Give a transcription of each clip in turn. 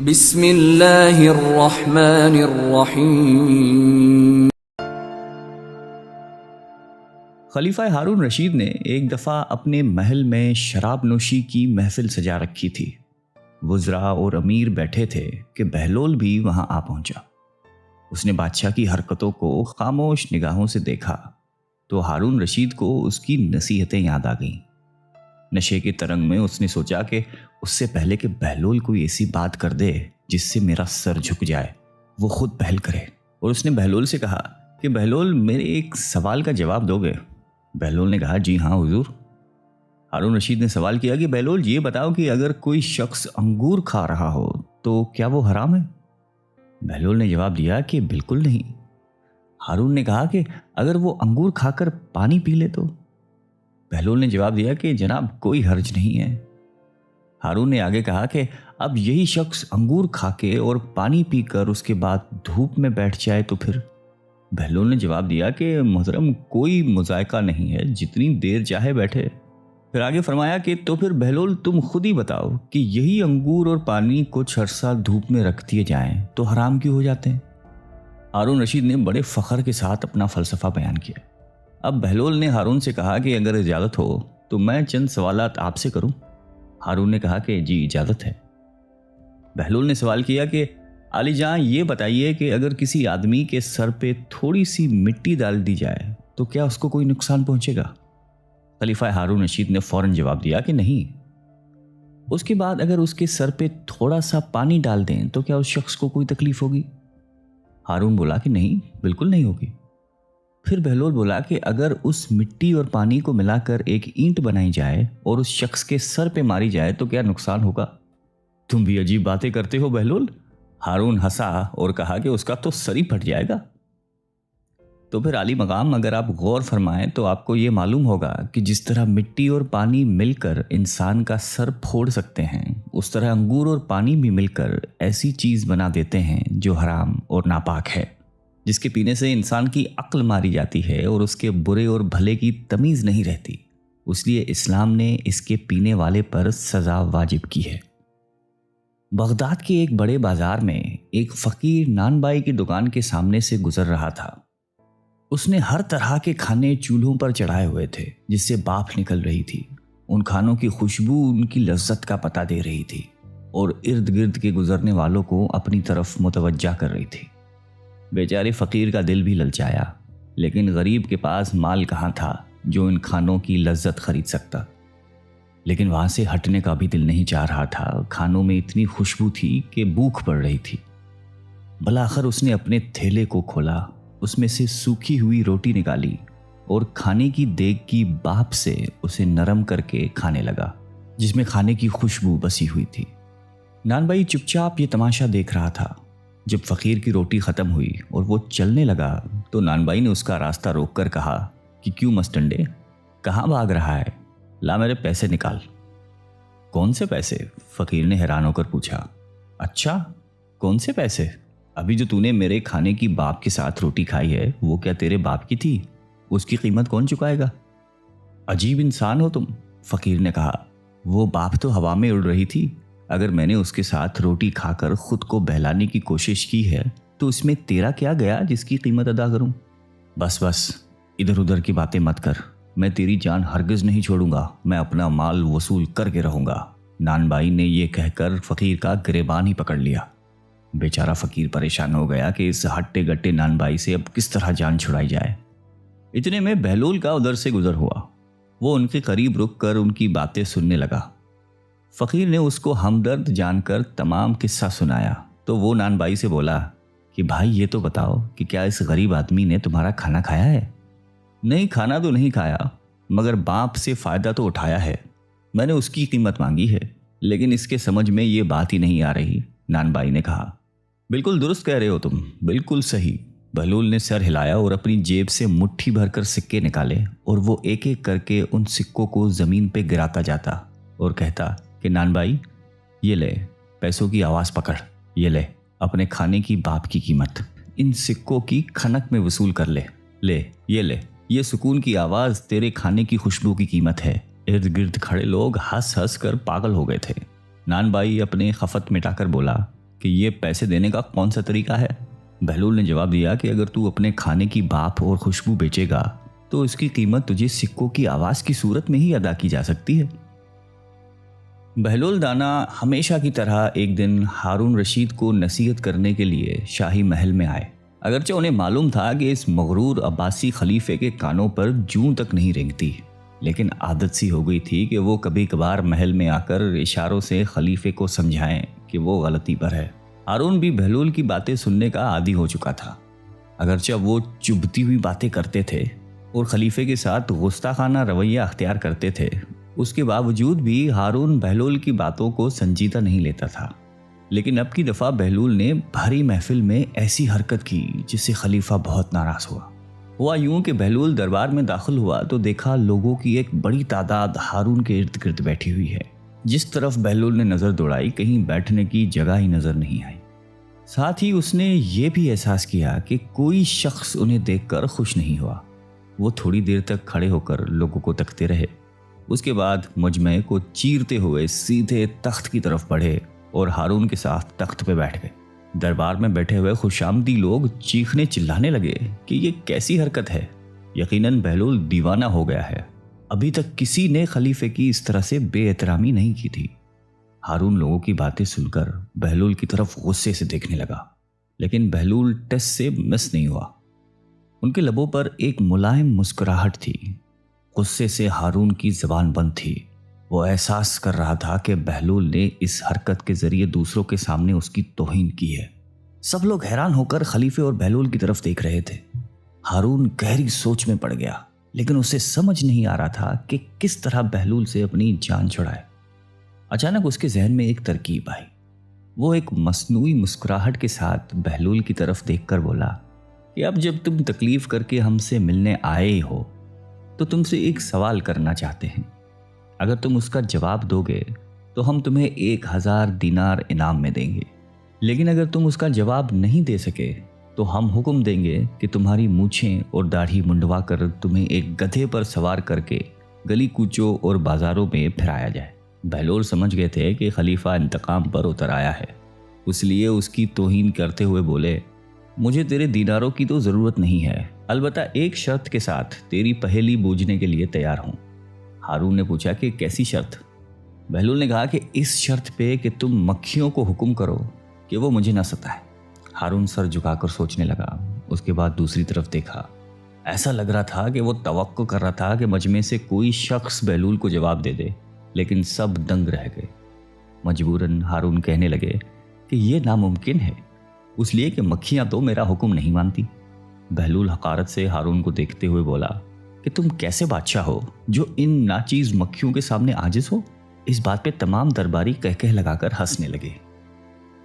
بسم اللہ الرحمن الرحیم۔ خلیفہ ہارون رشید نے ایک دفعہ اپنے محل میں شراب نوشی کی محفل سجا رکھی تھی۔ وزراء اور امیر بیٹھے تھے کہ بہلول بھی وہاں آ پہنچا۔ اس نے بادشاہ کی حرکتوں کو خاموش نگاہوں سے دیکھا تو ہارون رشید کو اس کی نصیحتیں یاد آ گئیں۔ نشے کے ترنگ میں اس نے سوچا کہ اس سے پہلے کہ بہلول کوئی ایسی بات کر دے جس سے میرا سر جھک جائے، وہ خود پہل کرے، اور اس نے بہلول سے کہا کہ بہلول میرے ایک سوال کا جواب دو گے؟ بہلول نے کہا جی ہاں حضور۔ ہارون رشید نے سوال کیا کہ بہلول یہ بتاؤ کہ اگر کوئی شخص انگور کھا رہا ہو تو کیا وہ حرام ہے؟ بہلول نے جواب دیا کہ بالکل نہیں۔ ہارون نے کہا کہ اگر وہ انگور کھا کر پانی پی لے تو؟ بہلول نے جواب دیا کہ جناب کوئی حرج نہیں ہے۔ ہارون نے آگے کہا کہ اب یہی شخص انگور کھا کے اور پانی پی کر اس کے بعد دھوپ میں بیٹھ جائے تو پھر؟ بہلول نے جواب دیا کہ محترم کوئی مذائقہ نہیں ہے، جتنی دیر چاہے بیٹھے۔ پھر آگے فرمایا کہ تو پھر بہلول تم خود ہی بتاؤ کہ یہی انگور اور پانی کچھ عرصہ دھوپ میں رکھ دیے جائیں تو حرام کیوں ہو جاتے ہیں؟ ہارون رشید نے بڑے فخر کے ساتھ اپنا فلسفہ بیان کیا۔ اب بہلول نے ہارون سے کہا کہ اگر اجازت ہو تو میں چند سوالات آپ سے کروں؟ ہارون نے کہا کہ جی اجازت ہے۔ بہلول نے سوال کیا کہ علی جاں یہ بتائیے کہ اگر کسی آدمی کے سر پہ تھوڑی سی مٹی ڈال دی جائے تو کیا اس کو کوئی نقصان پہنچے گا؟ خلیفہ ہارون رشید نے فوراً جواب دیا کہ نہیں۔ اس کے بعد اگر اس کے سر پہ تھوڑا سا پانی ڈال دیں تو کیا اس شخص کو کوئی تکلیف ہوگی؟ ہارون بولا کہ نہیں، بالکل نہیں ہوگی۔ پھر بہلول بولا کہ اگر اس مٹی اور پانی کو ملا کر ایک اینٹ بنائی جائے اور اس شخص کے سر پہ ماری جائے تو کیا نقصان ہوگا؟ تم بھی عجیب باتیں کرتے ہو بہلول۔ ہارون ہنسا اور کہا کہ اس کا تو سر ہی پھٹ جائے گا۔ تو پھر عالی مقام اگر آپ غور فرمائیں تو آپ کو یہ معلوم ہوگا کہ جس طرح مٹی اور پانی مل کر انسان کا سر پھوڑ سکتے ہیں، اس طرح انگور اور پانی بھی مل کر ایسی چیز بنا دیتے ہیں جو حرام اور ناپاک ہے، جس کے پینے سے انسان کی عقل ماری جاتی ہے اور اس کے برے اور بھلے کی تمیز نہیں رہتی۔ اس لیے اسلام نے اس کے پینے والے پر سزا واجب کی ہے۔ بغداد کے ایک بڑے بازار میں ایک فقیر نان بائی کی دکان کے سامنے سے گزر رہا تھا۔ اس نے ہر طرح کے کھانے چولہوں پر چڑھائے ہوئے تھے جس سے بھاپ نکل رہی تھی۔ ان کھانوں کی خوشبو ان کی لذت کا پتہ دے رہی تھی اور ارد گرد کے گزرنے والوں کو اپنی طرف متوجہ کر رہی تھی۔ بیچارے فقیر کا دل بھی للچایا، لیکن غریب کے پاس مال کہاں تھا جو ان کھانوں کی لذت خرید سکتا۔ لیکن وہاں سے ہٹنے کا بھی دل نہیں چاہ رہا تھا۔ کھانوں میں اتنی خوشبو تھی کہ بھوک پڑ رہی تھی۔ بالآخر اس نے اپنے تھیلے کو کھولا، اس میں سے سوکھی ہوئی روٹی نکالی اور کھانے کی دیگ کی بھاپ سے اسے نرم کر کے کھانے لگا، جس میں کھانے کی خوشبو بسی ہوئی تھی۔ نان بھائی چپ چاپ یہ تماشا دیکھ رہا تھا۔ جب فقیر کی روٹی ختم ہوئی اور وہ چلنے لگا تو نان بھائی نے اس کا راستہ روک کر کہا کہ کیوں مستنڈے، کہاں بھاگ رہا ہے؟ لا میرے پیسے نکال۔ کون سے پیسے؟ فقیر نے حیران ہو کر پوچھا۔ اچھا کون سے پیسے؟ ابھی جو تو نے میرے کھانے کی باپ کے ساتھ روٹی کھائی ہے وہ کیا تیرے باپ کی تھی؟ اس کی قیمت کون چکائے گا؟ عجیب انسان ہو تم، فقیر نے کہا۔ وہ باپ تو ہوا میں اڑ رہی تھی۔ اگر میں نے اس کے ساتھ روٹی کھا کر خود کو بہلانے کی کوشش کی ہے تو اس میں تیرا کیا گیا جس کی قیمت ادا کروں؟ بس ادھر ادھر کی باتیں مت کر، میں تیری جان ہرگز نہیں چھوڑوں گا، میں اپنا مال وصول کر کے رہوں گا۔ نان بھائی نے یہ کہہ کر فقیر کا گریبان ہی پکڑ لیا۔ بیچارہ فقیر پریشان ہو گیا کہ اس ہٹے گٹے نان بھائی سے اب کس طرح جان چھڑائی جائے۔ اتنے میں بہلول کا ادھر سے گزر ہوا۔ وہ ان کے قریب رک کر ان کی باتیں سننے لگا۔ فقیر نے اس کو ہمدرد جان کر تمام قصہ سنایا تو وہ نان بھائی سے بولا کہ بھائی یہ تو بتاؤ کہ کیا اس غریب آدمی نے تمہارا کھانا کھایا ہے؟ نہیں، کھانا تو نہیں کھایا، مگر باپ سے فائدہ تو اٹھایا ہے۔ میں نے اس کی قیمت مانگی ہے، لیکن اس کے سمجھ میں یہ بات ہی نہیں آ رہی، نان بھائی نے کہا۔ بالکل درست کہہ رہے ہو تم، بالکل صحیح۔ بہلول نے سر ہلایا اور اپنی جیب سے مٹھی بھر کر سکے نکالے اور وہ ایک ایک کر کے ان سکوں کو زمین پہ گراتا جاتا اور کہتا کہ نان بھائی یہ لے، پیسوں کی آواز پکڑ، یہ لے اپنے کھانے کی باپ کی قیمت، ان سکوں کی کھنک میں وصول کر لے، یہ لے، یہ سکون کی آواز تیرے کھانے کی خوشبو کی قیمت ہے۔ ارد گرد کھڑے لوگ ہنس ہنس کر پاگل ہو گئے تھے۔ نان بھائی اپنے خفت مٹا کر بولا کہ یہ پیسے دینے کا کون سا طریقہ ہے؟ بہلول نے جواب دیا کہ اگر تو اپنے کھانے کی بھاپ اور خوشبو بیچے گا تو اس کی قیمت تجھے سکوں کی آواز کی صورت میں ہی ادا کی جا سکتی ہے۔ بہلول دانا ہمیشہ کی طرح ایک دن ہارون رشید کو نصیحت کرنے کے لیے شاہی محل میں آئے، اگرچہ انہیں معلوم تھا کہ اس مغرور عباسی خلیفے کے کانوں پر جوں تک نہیں رینگتی، لیکن عادت سی ہو گئی تھی کہ وہ کبھی کبھار محل میں آ کر اشاروں سے خلیفے کو سمجھائیں کہ وہ غلطی پر ہے۔ ہارون بھی بہلول کی باتیں سننے کا عادی ہو چکا تھا، اگرچہ وہ چبھتی ہوئی باتیں کرتے تھے اور خلیفے کے ساتھ گستاخانہ رویہ اختیار کرتے تھے، اس کے باوجود بھی ہارون بہلول کی باتوں کو سنجیدہ نہیں لیتا تھا۔ لیکن اب کی دفعہ بہلول نے بھاری محفل میں ایسی حرکت کی جس سے خلیفہ بہت ناراض ہوا یوں کہ بہلول دربار میں داخل ہوا تو دیکھا لوگوں کی ایک بڑی تعداد ہارون کے ارد گرد بیٹھی ہوئی ہے۔ جس طرف بہلول نے نظر دوڑائی کہیں بیٹھنے کی جگہ ہی نظر نہیں آئی۔ ساتھ ہی اس نے یہ بھی احساس کیا کہ کوئی شخص انہیں دیکھ کر خوش نہیں ہوا۔ وہ تھوڑی دیر تک کھڑے ہو کر لوگوں کو تکتے رہے، اس کے بعد مجمع کو چیرتے ہوئے سیدھے تخت کی طرف بڑھے اور ہارون کے ساتھ تخت پہ بیٹھ گئے۔ دربار میں بیٹھے ہوئے خوشامدی لوگ چیخنے چلانے لگے کہ یہ کیسی حرکت ہے، یقیناً بہلول دیوانہ ہو گیا ہے، ابھی تک کسی نے خلیفے کی اس طرح سے بے احترامی نہیں کی تھی۔ ہارون لوگوں کی باتیں سن کر بہلول کی طرف غصے سے دیکھنے لگا، لیکن بہلول ٹس سے مس نہیں ہوا۔ ان کے لبوں پر ایک ملائم مسکراہٹ تھی۔ غصے سے ہارون کی زبان بند تھی۔ وہ احساس کر رہا تھا کہ بہلول نے اس حرکت کے ذریعے دوسروں کے سامنے اس کی توہین کی ہے۔ سب لوگ حیران ہو کر خلیفے اور بہلول کی طرف دیکھ رہے تھے۔ ہارون گہری سوچ میں پڑ گیا، لیکن اسے سمجھ نہیں آ رہا تھا کہ کس طرح بہلول سے اپنی جان چھڑائے۔ اچانک اس کے ذہن میں ایک ترکیب آئی۔ وہ ایک مصنوعی مسکراہٹ کے ساتھ بہلول کی طرف دیکھ کر بولا کہ اب جب تم تکلیف کر کے ہم سے ملنے آئے ہی ہو تو تم سے ایک سوال کرنا چاہتے ہیں۔ اگر تم اس کا جواب دو گے تو ہم تمہیں 1000 دینار انعام میں دیں گے، لیکن اگر تم اس کا جواب نہیں دے سکے تو ہم حکم دیں گے کہ تمہاری مونچھیں اور داڑھی منڈوا کر تمہیں ایک گدھے پر سوار کر کے گلی کوچوں اور بازاروں میں پھرایا جائے۔ بہلول سمجھ گئے تھے کہ خلیفہ انتقام پر اتر آیا ہے، اس لیے اس کی توہین کرتے ہوئے بولے، مجھے تیرے دیناروں کی تو ضرورت نہیں ہے، البتہ ایک شرط کے ساتھ تیری پہیلی بوجھنے کے لیے تیار ہوں۔ ہارون نے پوچھا کہ کیسی شرط؟ بہلول نے کہا کہ اس شرط پہ کہ تم مکھیوں کو حکم کرو کہ وہ مجھے نہ ستائیں۔ ہارون سر جھکا کر سوچنے لگا، اس کے بعد دوسری طرف دیکھا۔ ایسا لگ رہا تھا کہ وہ توقع کر رہا تھا کہ مجمع سے کوئی شخص بہلول کو جواب دے دے، لیکن سب دنگ رہ گئے۔ مجبوراً ہارون کہنے لگے کہ یہ ناممکن ہے، اس لیے کہ مکھیاں تو میرا حکم نہیں مانتی۔ بہلول حقارت سے ہارون کو دیکھتے ہوئے بولا کہ تم کیسے بادشاہ ہو جو ان ناچیز مکھیوں کے سامنے عاجز ہو؟ اس بات پہ تمام درباری کہکہ لگا کر ہنسنے لگے۔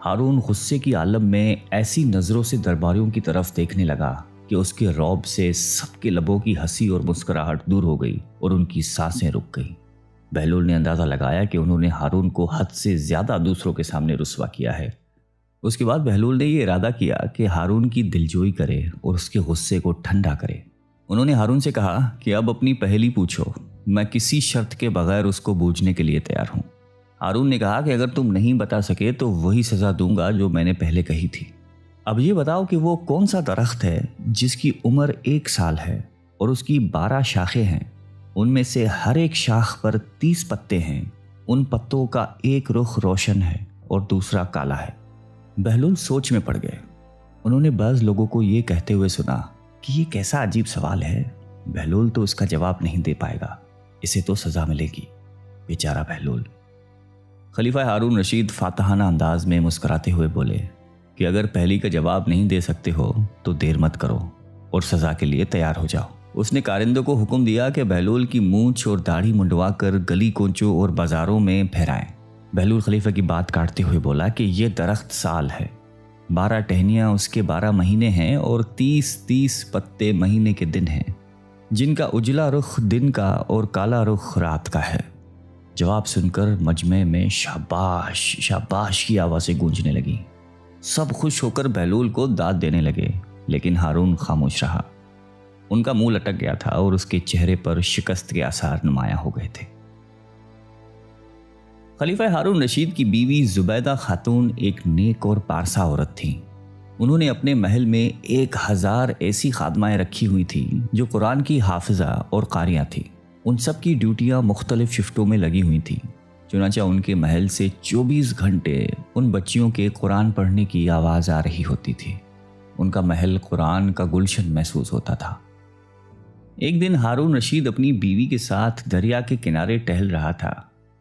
ہارون غصے کی عالم میں ایسی نظروں سے درباریوں کی طرف دیکھنے لگا کہ اس کے رعب سے سب کے لبوں کی ہنسی اور مسکراہٹ دور ہو گئی اور ان کی سانسیں رک گئیں۔ بہلول نے اندازہ لگایا کہ انہوں نے ہارون کو حد سے زیادہ دوسروں کے سامنے رسوا کیا ہے۔ اس کے بعد بہلول نے یہ ارادہ کیا کہ ہارون کی دلجوئی کرے اور اس کے غصے کو ٹھنڈا کرے۔ انہوں نے ہارون سے کہا کہ اب اپنی پہیلی پوچھو، میں کسی شرط کے بغیر اس کو بوجھنے کے لیے تیار ہوں۔ ہارون نے کہا کہ اگر تم نہیں بتا سکے تو وہی سزا دوں گا جو میں نے پہلے کہی تھی۔ اب یہ بتاؤ کہ وہ کون سا درخت ہے جس کی عمر 1 سال ہے اور اس کی 12 شاخیں ہیں، ان میں سے ہر ایک شاخ پر 30 پتے ہیں، ان پتوں کا ایک رخ روشن ہے اور دوسرا کالا ہے۔ بہلول سوچ میں پڑ گئے۔ انہوں نے بعض لوگوں کو یہ کہتے ہوئے سنا کہ یہ کیسا عجیب سوال ہے، بہلول تو اس کا جواب نہیں دے پائے گا، اسے تو سزا ملے گی، بیچارہ بہلول۔ خلیفہ ہارون رشید فاتحانہ انداز میں مسکراتے ہوئے بولے کہ اگر پہلی کا جواب نہیں دے سکتے ہو تو دیر مت کرو اور سزا کے لیے تیار ہو جاؤ۔ اس نے کارندوں کو حکم دیا کہ بہلول کی مونچھ اور داڑھی منڈوا کر گلی کوچوں اور بازاروں میں پھیرائیں۔ بہلول خلیفہ کی بات کاٹتے ہوئے بولا کہ یہ درخت سال ہے، 12 ٹہنیاں اس کے 12 مہینے ہیں اور 30 پتے مہینے کے دن ہیں، جن کا اجلا رخ دن کا اور کالا رخ رات کا ہے۔ جواب سن کر مجمع میں شاباش شاباش کی آوازیں گونجنے لگیں۔ سب خوش ہو کر بہلول کو داد دینے لگے، لیکن ہارون خاموش رہا۔ ان کا منہ لٹک گیا تھا اور اس کے چہرے پر شکست کے آثار نمایاں ہو گئے تھے۔ خلیفہ ہارون رشید کی بیوی زبیدہ خاتون ایک نیک اور پارسا عورت تھیں۔ انہوں نے اپنے محل میں 1000 ایسی خادمائیں رکھی ہوئی تھیں جو قرآن کی حافظہ اور قاریہ تھیں۔ ان سب کی ڈیوٹیاں مختلف شفٹوں میں لگی ہوئی تھیں، چنانچہ ان کے محل سے 24 گھنٹے ان بچیوں کے قرآن پڑھنے کی آواز آ رہی ہوتی تھی۔ ان کا محل قرآن کا گلشن محسوس ہوتا تھا۔ ایک دن ہارون رشید اپنی بیوی کے ساتھ دریا کے کنارے ٹہل رہا تھا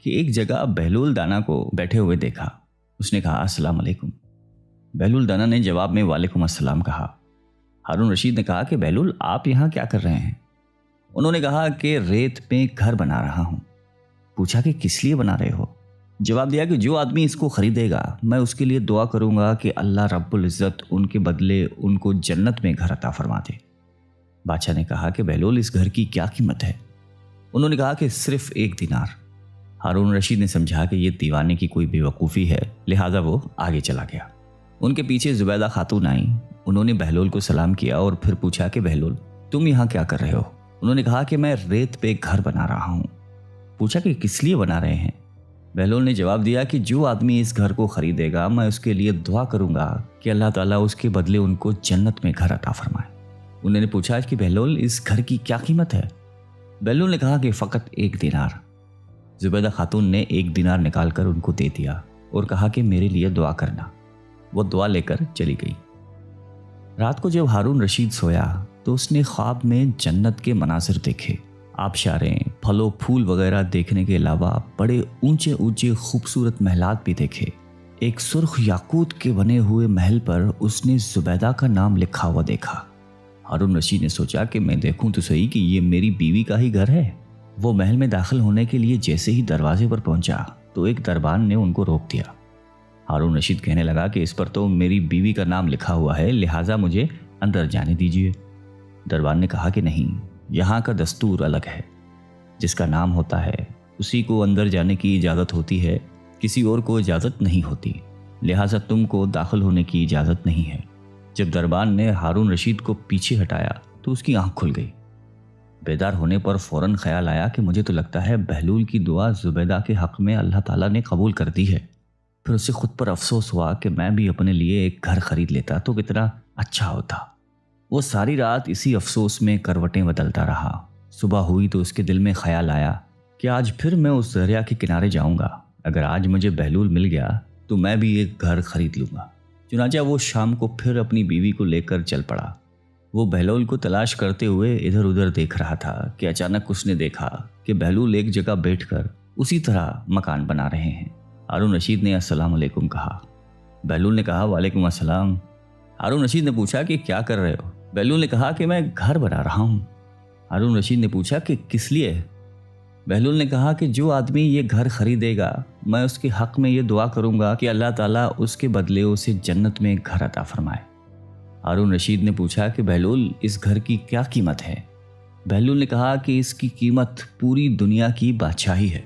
کہ ایک جگہ بہلول دانا کو بیٹھے ہوئے دیکھا۔ اس نے کہا السلام علیکم۔ بہلول دانا نے جواب میں وعلیکم السلام کہا۔ ہارون رشید نے کہا کہ بہلول آپ یہاں کیا کر رہے ہیں؟ انہوں نے کہا کہ ریت میں گھر بنا رہا ہوں۔ پوچھا کہ کس لیے بنا رہے ہو؟ جواب دیا کہ جو آدمی اس کو خریدے گا میں اس کے لیے دعا کروں گا کہ اللہ رب العزت ان کے بدلے ان کو جنت میں گھر عطا فرما دے۔ بادشاہ نے کہا کہ بہلول اس گھر کی کیا قیمت ہے؟ انہوں نے کہا کہ صرف 1 دینار۔ ہارون رشید نے سمجھا کہ یہ دیوانے کی کوئی بے وقوفی ہے، لہٰذا وہ آگے چلا گیا۔ ان کے پیچھے زبیدہ خاتون آئیں۔ انہوں نے بہلول کو سلام کیا اور پھر پوچھا کہ بہلول تم یہاں کیا کر رہے ہو؟ انہوں نے کہا کہ میں ریت پہ گھر بنا رہا ہوں۔ پوچھا کہ کس لیے بنا رہے ہیں؟ بہلول نے جواب دیا کہ جو آدمی اس گھر کو خریدے گا میں اس کے لیے دعا کروں گا کہ اللہ تعالیٰ اس کے بدلے ان کو جنت میں گھر عطا فرمائے۔ انہوں نے پوچھا کہ بہلول اس گھر کی کیا قیمت ہے؟ بہلول نے کہا کہ فقط 1 دینار۔ زبیدہ خاتون نے 1 دینار نکال کر ان کو دے دیا اور کہا کہ میرے لیے دعا کرنا۔ وہ دعا لے کر چلی گئی۔ رات کو جب ہارون رشید سویا تو اس نے خواب میں جنت کے مناظر دیکھے۔ آبشاریں، پھل و پھول وغیرہ دیکھنے کے علاوہ بڑے اونچے اونچے خوبصورت محلات بھی دیکھے۔ ایک سرخ یاقوت کے بنے ہوئے محل پر اس نے زبیدہ کا نام لکھا ہوا دیکھا۔ ہارون رشید نے سوچا کہ میں دیکھوں تو صحیح کہ یہ میری بیوی کا ہی گھر ہے۔ وہ محل میں داخل ہونے کے لیے جیسے ہی دروازے پر پہنچا تو ایک دربان نے ان کو روک دیا۔ ہارون رشید کہنے لگا کہ اس پر تو میری بیوی کا نام لکھا ہوا ہے، لہٰذا مجھے اندر جانے دیجیے۔ دربان نے کہا کہ نہیں، یہاں کا دستور الگ ہے۔ جس کا نام ہوتا ہے اسی کو اندر جانے کی اجازت ہوتی ہے، کسی اور کو اجازت نہیں ہوتی، لہٰذا تم کو داخل ہونے کی اجازت نہیں ہے۔ جب دربان نے ہارون رشید کو پیچھے ہٹایا تو اس کی آنکھ کھل گئی۔ بیدار ہونے پر فوراً خیال آیا کہ مجھے تو لگتا ہے بہلول کی دعا زبیدہ کے حق میں اللہ تعالیٰ نے قبول کر دی ہے۔ پھر اسے خود پر افسوس ہوا کہ میں بھی اپنے لیے ایک گھر خرید لیتا تو کتنا اچھا ہوتا۔ وہ ساری رات اسی افسوس میں کروٹیں بدلتا رہا۔ صبح ہوئی تو اس کے دل میں خیال آیا کہ آج پھر میں اس دریا کے کنارے جاؤں گا۔ اگر آج مجھے بہلول مل گیا تو میں بھی ایک گھر خرید لوں گا۔ چنانچہ وہ شام کو پھر اپنی بیوی کو لے کر چل پڑا۔ وہ بہلول کو تلاش کرتے ہوئے ادھر ادھر دیکھ رہا تھا کہ اچانک اس نے دیکھا کہ بہلول ایک جگہ بیٹھ کر اسی طرح مکان بنا رہے ہیں۔ ہارون رشید نے السلام علیکم کہا۔ بہلول نے کہا وعلیکم السلام۔ ہارون رشید نے پوچھا کہ کیا کر رہے ہو؟ بہلول نے کہا کہ میں گھر بنا رہا ہوں۔ ہارون رشید نے پوچھا کہ کس لیے؟ بہلول نے کہا کہ جو آدمی یہ گھر خریدے گا میں اس کے حق میں یہ دعا کروں گا کہ اللہ تعالیٰ اس کے بدلے اسے جنت میں گھر عطا فرمائے۔ ہارون رشید نے پوچھا کہ بہلول اس گھر کی کیا قیمت ہے؟ بہلول نے کہا کہ اس کی قیمت پوری دنیا کی بادشاہی ہے۔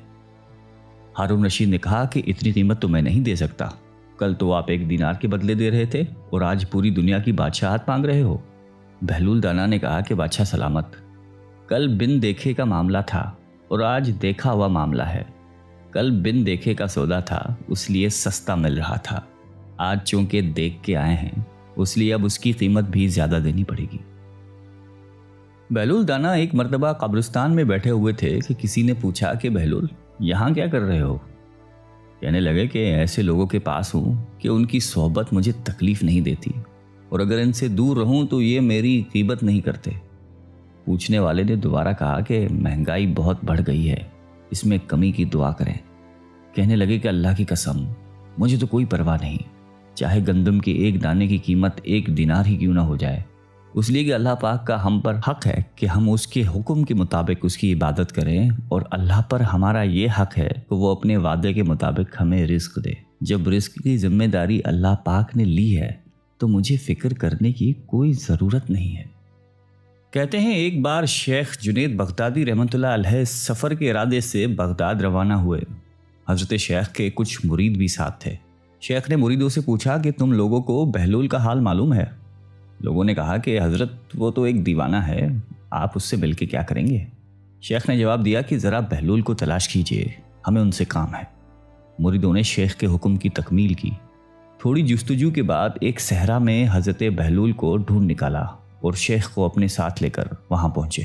ہارون رشید نے کہا کہ اتنی قیمت تو میں نہیں دے سکتا۔ کل تو آپ 1 دینار کے بدلے دے رہے تھے اور آج پوری دنیا کی بادشاہت مانگ رہے ہو۔ بہلول دانا نے کہا کہ بادشاہ سلامت، کل بن دیکھے کا معاملہ تھا اور آج دیکھا ہوا معاملہ ہے۔ کل بن دیکھے کا سودا تھا اس لیے سستا مل رہا تھا، آج چونکہ دیکھ کے آئے ہیں اس لیے اب اس کی قیمت بھی زیادہ دینی پڑے گی۔ بہلول دانا ایک مرتبہ قبرستان میں بیٹھے ہوئے تھے کہ کسی نے پوچھا کہ بہلول یہاں کیا کر رہے ہو؟ کہنے لگے کہ ایسے لوگوں کے پاس ہوں کہ ان کی صحبت مجھے تکلیف نہیں دیتی اور اگر ان سے دور رہوں تو یہ میری غیبت نہیں کرتے۔ پوچھنے والے نے دوبارہ کہا کہ مہنگائی بہت بڑھ گئی ہے، اس میں کمی کی دعا کریں۔ کہنے لگے کہ اللہ کی قسم مجھے تو کوئی پرواہ نہیں، چاہے گندم کے 1 دانے کی قیمت 1 دینار ہی کیوں نہ ہو جائے، اس لیے کہ اللہ پاک کا ہم پر حق ہے کہ ہم اس کے حکم کے مطابق اس کی عبادت کریں، اور اللہ پر ہمارا یہ حق ہے کہ وہ اپنے وعدے کے مطابق ہمیں رزق دے۔ جب رزق کی ذمہ داری اللہ پاک نے لی ہے تو مجھے فکر کرنے کی کوئی ضرورت نہیں ہے۔ کہتے ہیں ایک بار شیخ جنید بغدادی رحمۃ اللہ علیہ سفر کے ارادے سے بغداد روانہ ہوئے۔ حضرت شیخ کے کچھ مرید بھی ساتھ تھے۔ شیخ نے مریدوں سے پوچھا کہ تم لوگوں کو بہلول کا حال معلوم ہے؟ لوگوں نے کہا کہ حضرت وہ تو ایک دیوانہ ہے، آپ اس سے مل کے کیا کریں گے؟ شیخ نے جواب دیا کہ ذرا بہلول کو تلاش کیجئے، ہمیں ان سے کام ہے۔ مریدوں نے شیخ کے حکم کی تکمیل کی۔ تھوڑی جستجو کے بعد ایک صحرا میں حضرت بہلول کو ڈھونڈ نکالا اور شیخ کو اپنے ساتھ لے کر وہاں پہنچے۔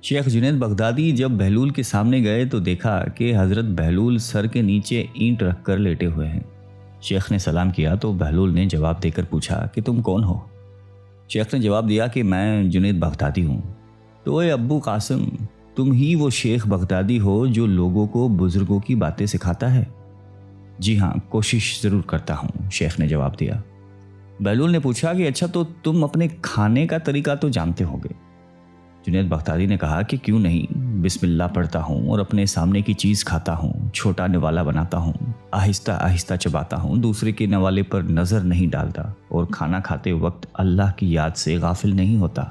شیخ جنید بغدادی جب بہلول کے سامنے گئے تو دیکھا کہ حضرت بہلول سر کے نیچے اینٹ رکھ کر لیٹے ہوئے ہیں۔ شیخ نے سلام کیا تو بہلول نے جواب دے کر پوچھا کہ تم کون ہو؟ شیخ نے جواب دیا کہ میں جنید بغدادی ہوں۔ تو اے ابو قاسم، تم ہی وہ شیخ بغدادی ہو جو لوگوں کو بزرگوں کی باتیں سکھاتا ہے؟ جی ہاں، کوشش ضرور کرتا ہوں، شیخ نے جواب دیا۔ بہلول نے پوچھا کہ اچھا تو تم اپنے کھانے کا طریقہ تو جانتے ہو گے؟ جنید بغدادی نے کہا کہ کیوں نہیں، بسم اللہ پڑھتا ہوں اور اپنے سامنے کی چیز کھاتا ہوں، چھوٹا نوالا بناتا ہوں، آہستہ آہستہ چباتا ہوں، دوسرے کے نوالے پر نظر نہیں ڈالتا اور کھانا کھاتے وقت اللہ کی یاد سے غافل نہیں ہوتا۔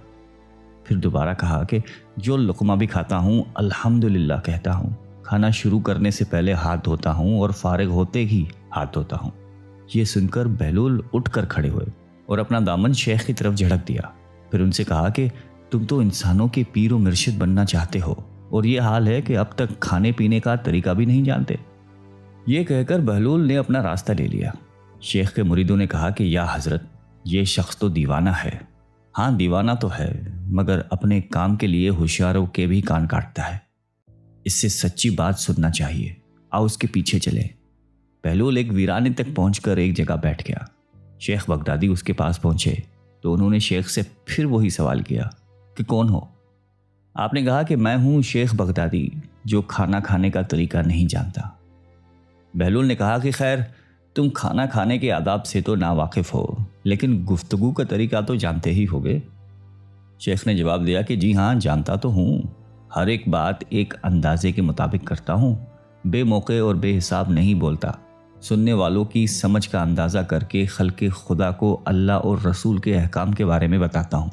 پھر دوبارہ کہا کہ جو لقمہ بھی کھاتا ہوں الحمدللہ کہتا ہوں، کھانا شروع کرنے سے پہلے ہاتھ دھوتا ہوں اور فارغ ہوتے ہی ہاتھ دھوتا ہوں۔ یہ سن کر بہلول اٹھ کر کھڑے ہوئے اور اپنا دامن شیخ کی طرف جھڑک دیا۔ پھر ان سے کہا کہ تم تو انسانوں کے پیر و مرشد بننا چاہتے ہو اور یہ حال ہے کہ اب تک کھانے پینے کا طریقہ بھی نہیں جانتے۔ یہ کہہ کر بہلول نے اپنا راستہ لے لیا۔ شیخ کے مریدوں نے کہا کہ یا حضرت، یہ شخص تو دیوانہ ہے۔ ہاں دیوانہ تو ہے، مگر اپنے کام کے لیے ہوشیاروں کے بھی کان کاٹتا ہے۔ اس سے سچی بات سننا چاہیے، آؤ اس کے پیچھے چلے۔ بہلول ایک ویرانے تک پہنچ کر ایک جگہ بیٹھ گیا۔ شیخ بغدادی اس کے پاس پہنچے تو انہوں نے شیخ سے پھر وہی سوال کیا کہ کون ہو؟ آپ نے کہا کہ میں ہوں شیخ بغدادی جو کھانا کھانے کا طریقہ نہیں جانتا۔ بہلول نے کہا کہ خیر، تم کھانا کھانے کے آداب سے تو ناواقف ہو، لیکن گفتگو کا طریقہ تو جانتے ہی ہوگے۔ شیخ نے جواب دیا کہ جی ہاں، جانتا تو ہوں، ہر ایک بات ایک اندازے کے مطابق کرتا ہوں، بے موقع اور بے حساب نہیں بولتا، سننے والوں کی سمجھ کا اندازہ کر کے خلق خدا کو اللہ اور رسول کے احکام کے بارے میں بتاتا ہوں۔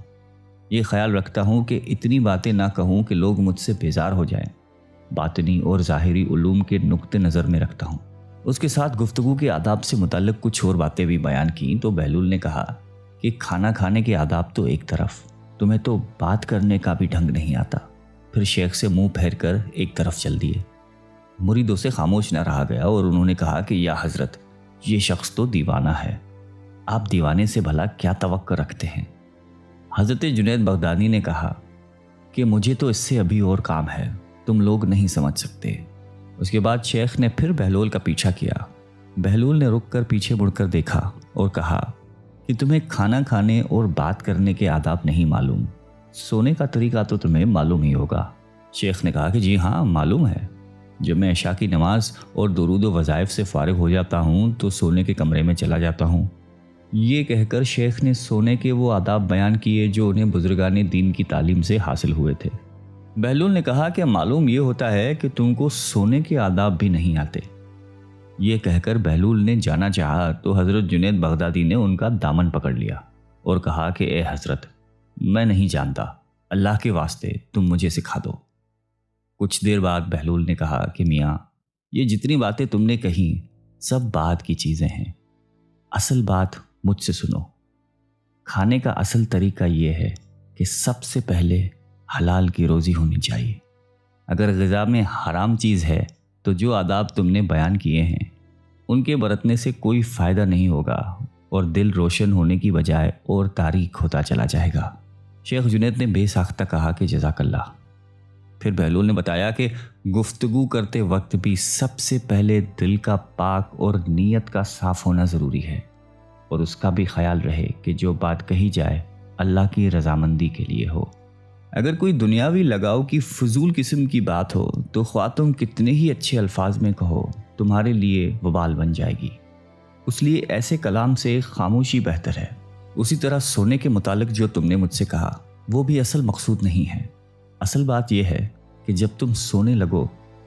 یہ خیال رکھتا ہوں کہ اتنی باتیں نہ کہوں کہ لوگ مجھ سے بیزار ہو جائیں، باطنی اور ظاہری علوم کے نقطہ نظر میں رکھتا ہوں۔ اس کے ساتھ گفتگو کے آداب سے متعلق کچھ اور باتیں بھی بیان کیں تو بہلول نے کہا کہ کھانا کھانے کے آداب تو ایک طرف، تمہیں تو بات کرنے کا بھی ڈھنگ نہیں آتا۔ پھر شیخ سے منہ پھیر کر ایک طرف چل دیے۔ مریدوں سے خاموش نہ رہا گیا اور انہوں نے کہا کہ یا حضرت، یہ شخص تو دیوانہ ہے، آپ دیوانے سے بھلا کیا توقع رکھتے ہیں؟ حضرت جنید بغدادی نے کہا کہ مجھے تو اس سے ابھی اور کام ہے، تم لوگ نہیں سمجھ سکتے۔ اس کے بعد شیخ نے پھر بہلول کا پیچھا کیا۔ بہلول نے رک کر پیچھے مڑ کر دیکھا اور کہا کہ تمہیں کھانا کھانے اور بات کرنے کے آداب نہیں معلوم، سونے کا طریقہ تو تمہیں معلوم ہی ہوگا۔ شیخ نے کہا کہ جی ہاں معلوم ہے، جب میں عشاء کی نماز اور درود و وظائف سے فارغ ہو جاتا ہوں تو سونے کے کمرے میں چلا جاتا ہوں۔ یہ کہہ کر شیخ نے سونے کے وہ آداب بیان کیے جو انہیں بزرگان دین کی تعلیم سے حاصل ہوئے تھے۔ بہلول نے کہا کہ معلوم یہ ہوتا ہے کہ تم کو سونے کے آداب بھی نہیں آتے۔ یہ کہہ کر بہلول نے جانا چاہا تو حضرت جنید بغدادی نے ان کا دامن پکڑ لیا اور کہا کہ اے حضرت، میں نہیں جانتا، اللہ کے واسطے تم مجھے سکھا دو۔ کچھ دیر بعد بہلول نے کہا کہ میاں، یہ جتنی باتیں تم نے کہیں سب بعد کی چیزیں ہیں، اصل بات مجھ سے سنو۔ کھانے کا اصل طریقہ یہ ہے کہ سب سے پہلے حلال کی روزی ہونی چاہیے۔ اگر غذا میں حرام چیز ہے تو جو آداب تم نے بیان کیے ہیں ان کے برتنے سے کوئی فائدہ نہیں ہوگا اور دل روشن ہونے کی بجائے اور تاریک ہوتا چلا جائے گا۔ شیخ جنید نے بے ساختہ کہا کہ جزاک اللہ۔ پھر بہلول نے بتایا کہ گفتگو کرتے وقت بھی سب سے پہلے دل کا پاک اور نیت کا صاف ہونا ضروری ہے، اور اس کا بھی خیال رہے کہ جو بات کہی جائے اللہ کی رضامندی کے لیے ہو۔ اگر کوئی دنیاوی لگاؤ کی فضول قسم کی بات ہو تو خواہ تم کتنے ہی اچھے الفاظ میں کہو، تمہارے لیے وبال بن جائے گی۔ اس لیے ایسے کلام سے خاموشی بہتر ہے۔ اسی طرح سونے کے متعلق جو تم نے مجھ سے کہا وہ بھی اصل مقصود نہیں ہے۔ اصل بات یہ ہے کہ جب تم سونے لگو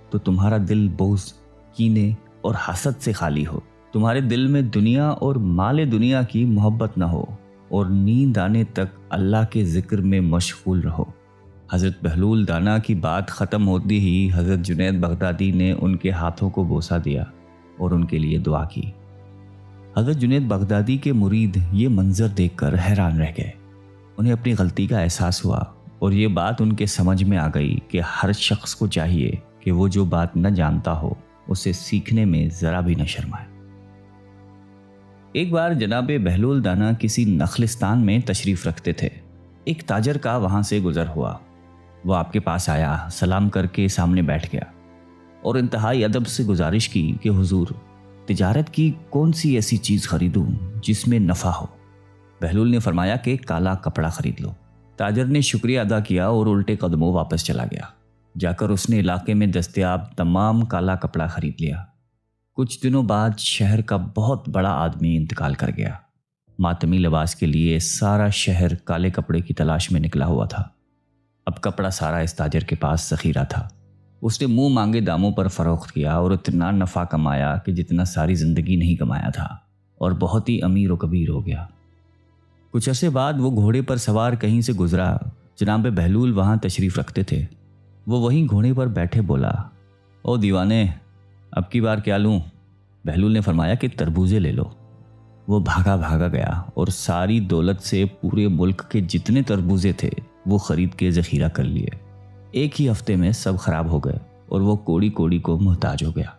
تو تمہارا دل بغض، کینے اور حسد سے خالی ہو، تمہارے دل میں دنیا اور مال دنیا کی محبت نہ ہو، اور نیند آنے تک اللہ کے ذکر میں مشغول رہو۔ حضرت بہلول دانا کی بات ختم ہوتی ہی حضرت جنید بغدادی نے ان کے ہاتھوں کو بوسہ دیا اور ان کے لیے دعا کی۔ حضرت جنید بغدادی کے مرید یہ منظر دیکھ کر حیران رہ گئے۔ انہیں اپنی غلطی کا احساس ہوا اور یہ بات ان کے سمجھ میں آ گئی کہ ہر شخص کو چاہیے کہ وہ جو بات نہ جانتا ہو اسے سیکھنے میں ذرا بھی نہ شرمائے۔ ایک بار جناب بہلول دانا کسی نخلستان میں تشریف رکھتے تھے۔ ایک تاجر کا وہاں سے گزر ہوا۔ وہ آپ کے پاس آیا، سلام کر کے سامنے بیٹھ گیا اور انتہائی ادب سے گزارش کی کہ حضور، تجارت کی کون سی ایسی چیز خریدوں جس میں نفع ہو؟ بہلول نے فرمایا کہ کالا کپڑا خرید لو۔ تاجر نے شکریہ ادا کیا اور الٹے قدموں واپس چلا گیا۔ جا کر اس نے علاقے میں دستیاب تمام کالا کپڑا خرید لیا۔ کچھ دنوں بعد شہر کا بہت بڑا آدمی انتقال کر گیا۔ ماتمی لباس کے لیے سارا شہر کالے کپڑے کی تلاش میں نکلا ہوا تھا۔ اب کپڑا سارا اس تاجر کے پاس ذخیرہ تھا۔ اس نے منہ مانگے داموں پر فروخت کیا اور اتنا نفع کمایا کہ جتنا ساری زندگی نہیں کمایا تھا، اور بہت ہی امیر و کبیر ہو گیا۔ کچھ عرصے بعد وہ گھوڑے پر سوار کہیں سے گزرا۔ جناب بہلول وہاں تشریف رکھتے تھے۔ وہ وہیں گھوڑے پر بیٹھے بولا، او دیوانے، اب کی بار کیا لوں؟ بہلول نے فرمایا کہ تربوزے لے لو۔ وہ بھاگا گیا اور ساری دولت سے پورے ملک کے جتنے تربوزے تھے وہ خرید کے ذخیرہ کر لیے۔ ایک ہی ہفتے میں سب خراب ہو گئے اور وہ کوڑی کوڑی کو محتاج ہو گیا۔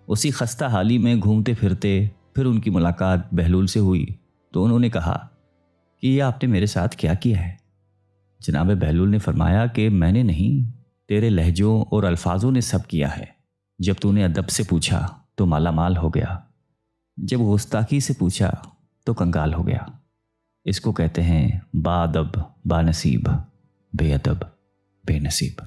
اسی خستہ حالی میں گھومتے پھرتے پھر ان کی ملاقات بہلول سے ہوئی تو انہوں نے کہا کہ یہ آپ نے میرے ساتھ کیا کیا ہے؟ جناب بہلول نے فرمایا کہ میں نے نہیں، تیرے لہجوں اور الفاظوں نے سب کیا ہے۔ جب تو نے ادب سے پوچھا تو مالا مال ہو گیا، جب گستاخی سے پوچھا تو کنگال ہو گیا۔ اس کو کہتے ہیں با ادب با نصیب، بے ادب بے نصیب۔